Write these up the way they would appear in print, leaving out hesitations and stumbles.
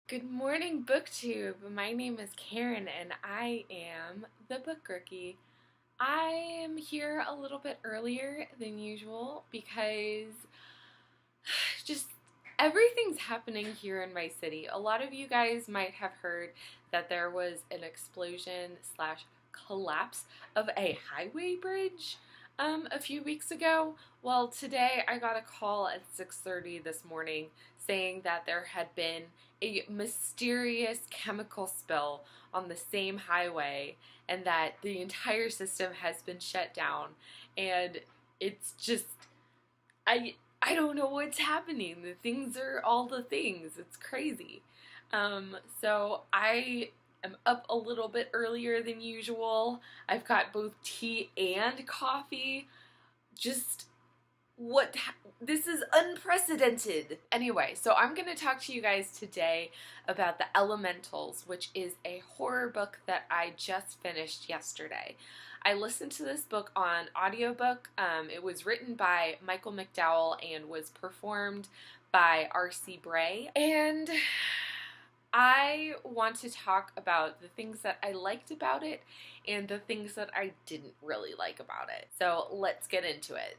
Good morning, BookTube. My name is Karen and I am the Book Rookie. I am here a little bit earlier than usual because just everything's happening here in my city. A lot of you guys might have heard that there was an explosion slash collapse of a highway bridge a few weeks ago. Well, today I got a call at 6:30 this morning saying that there had been a mysterious chemical spill on the same highway and that the entire system has been shut down. And it's just I don't know what's happening. The things are all the things. It's crazy. So I am up a little bit earlier than usual. I've got both tea and coffee. Just this is unprecedented. Anyway, so I'm going to talk to you guys today about The Elementals, which is a horror book that I just finished yesterday. I listened to this book on audiobook. It was written by Michael McDowell and was performed by R.C. Bray. And I want to talk about the things that I liked about it and the things that I didn't really like about it. So let's get into it.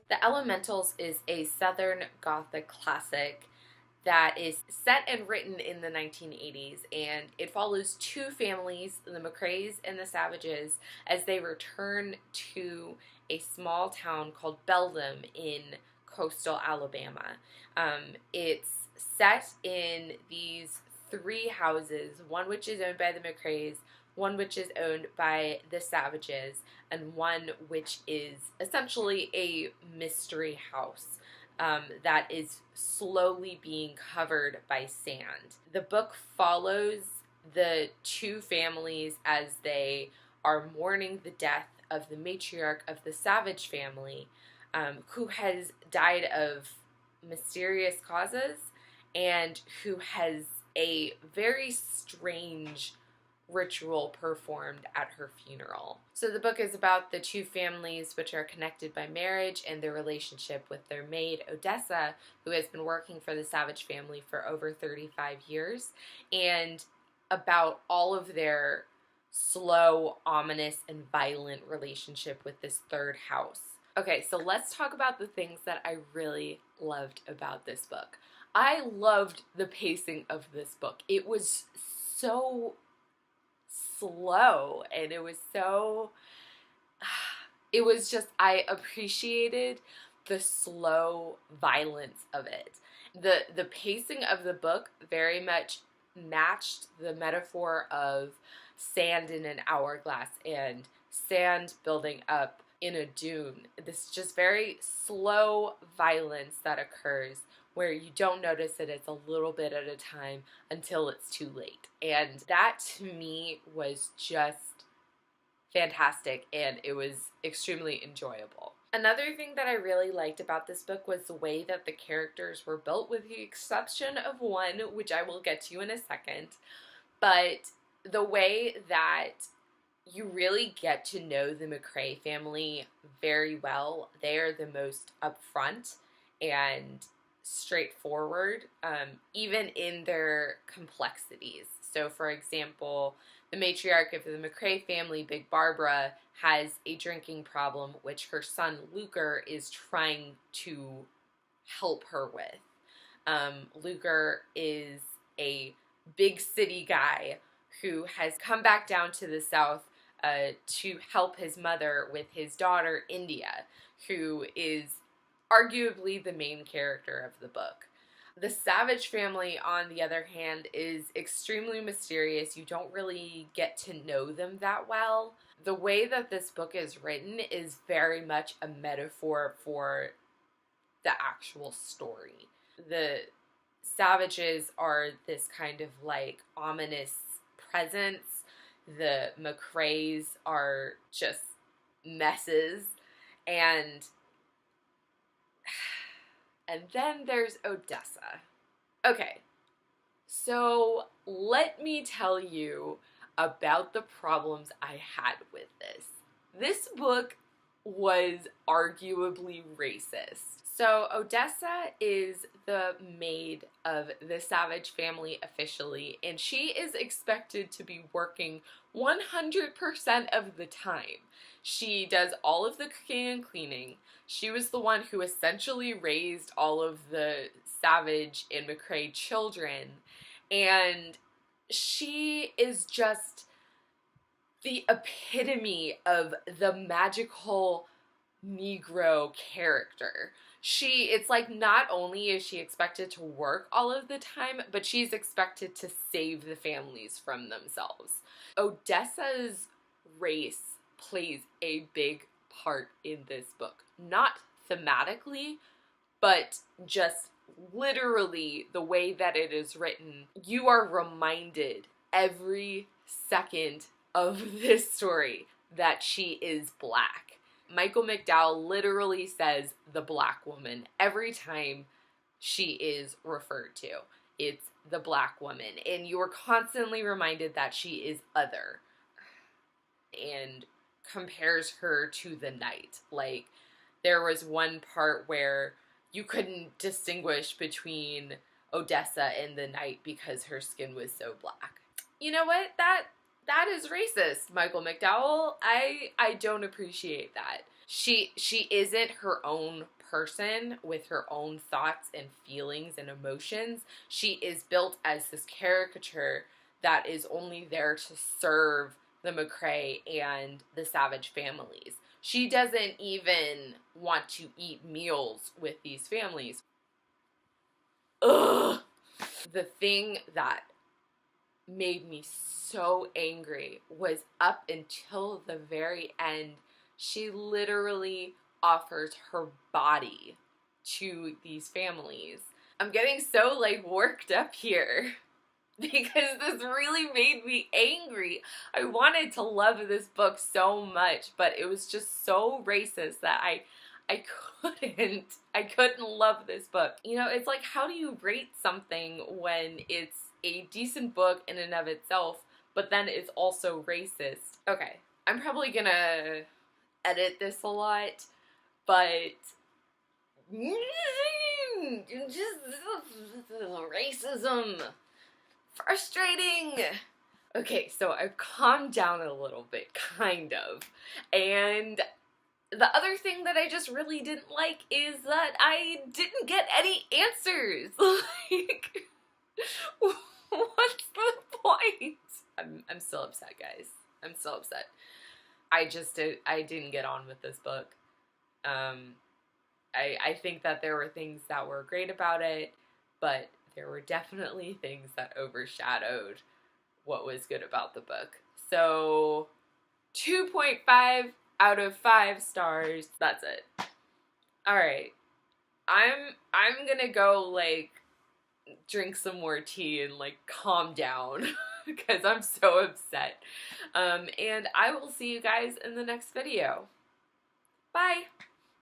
The Elementals is a Southern Gothic classic that is set and written in the 1980s, and it follows two families, the McCrays and the Savages, as they return to a small town called Beldam in coastal Alabama. It's set in these three houses, one which is owned by the McCrays, one which is owned by the Savages, and one which is essentially a mystery house that is slowly being covered by sand. The book follows the two families as they are mourning the death of the matriarch of the Savage family, who has died of mysterious causes and who has a very strange ritual performed at her funeral. So the book is about the two families which are connected by marriage and their relationship with their maid Odessa, who has been working for the Savage family for over 35 years, and about all of their slow, ominous, and violent relationship with this third house. Okay, so let's talk about the things that I really loved about this book. I loved the pacing of this book. It was so slow and it was just, I appreciated the slow violence of it. The pacing of the book very much matched the metaphor of sand in an hourglass and sand building up in a dune. This just very slow violence that occurs where you don't notice it. It's a little bit at a time until it's too late. And that to me was just fantastic, and it was extremely enjoyable. Another thing that I really liked about this book was the way that the characters were built, with the exception of one, which I will get to in a second. But the way that you really get to know the McCray family very well. They are the most upfront and straightforward, even in their complexities. So, for example, the matriarch of the McCray family, Big Barbara, has a drinking problem, which her son Luker is trying to help her with. Luker is a big city guy who has come back down to the South to help his mother with his daughter, India, who is arguably the main character of the book. The Savage family, on the other hand, is extremely mysterious. You don't really get to know them that well. The way that this book is written is very much a metaphor for the actual story. The Savages are this kind of like ominous presence. The McCrays are just messes, and then there's Odessa. Okay, so let me tell you about the problems I had with this. This book was arguably racist. So Odessa is the maid of the Savage family officially, and she is expected to be working 100% of the time. She does all of the cooking and cleaning. She was the one who essentially raised all of the Savage and McCrae children, and she is just the epitome of the magical Negro character. It's like not only is she expected to work all of the time, but she's expected to save the families from themselves. Odessa's race plays a big part in this book. Not thematically, but just literally the way that it is written. You are reminded every second of this story that she is black. Michael McDowell literally says the black woman every time she is referred to. It's the black woman, and you are constantly reminded that she is other, and compares her to the knight. Like, there was one part where you couldn't distinguish between Odessa and the knight because her skin was so black. You know what? That is racist, Michael McDowell. I don't appreciate that. She isn't her own person with her own thoughts and feelings and emotions. She is built as this caricature that is only there to serve the McCrae and the Savage families. She doesn't even want to eat meals with these families. Ugh! The thing that made me so angry was up until the very end, she literally offers her body to these families. I'm getting so like worked up here because this really made me angry. I wanted to love this book so much, but it was just so racist that I couldn't love this book. You know, it's like, how do you rate something when it's a decent book in and of itself, but then it's also racist? Okay, I'm probably gonna edit this a lot, but just racism, frustrating. Okay, so I've calmed down a little bit, kind of, and the other thing that I just really didn't like is that I didn't get any answers. Like, what's the point? I'm still upset, guys. I'm still upset. I didn't get on with this book. I think that there were things that were great about it, but there were definitely things that overshadowed what was good about the book. So 2.5 out of 5 stars. That's it. Alright. I'm gonna go, like, drink some more tea and, like, calm down because I'm so upset. And I will see you guys in the next video. Bye!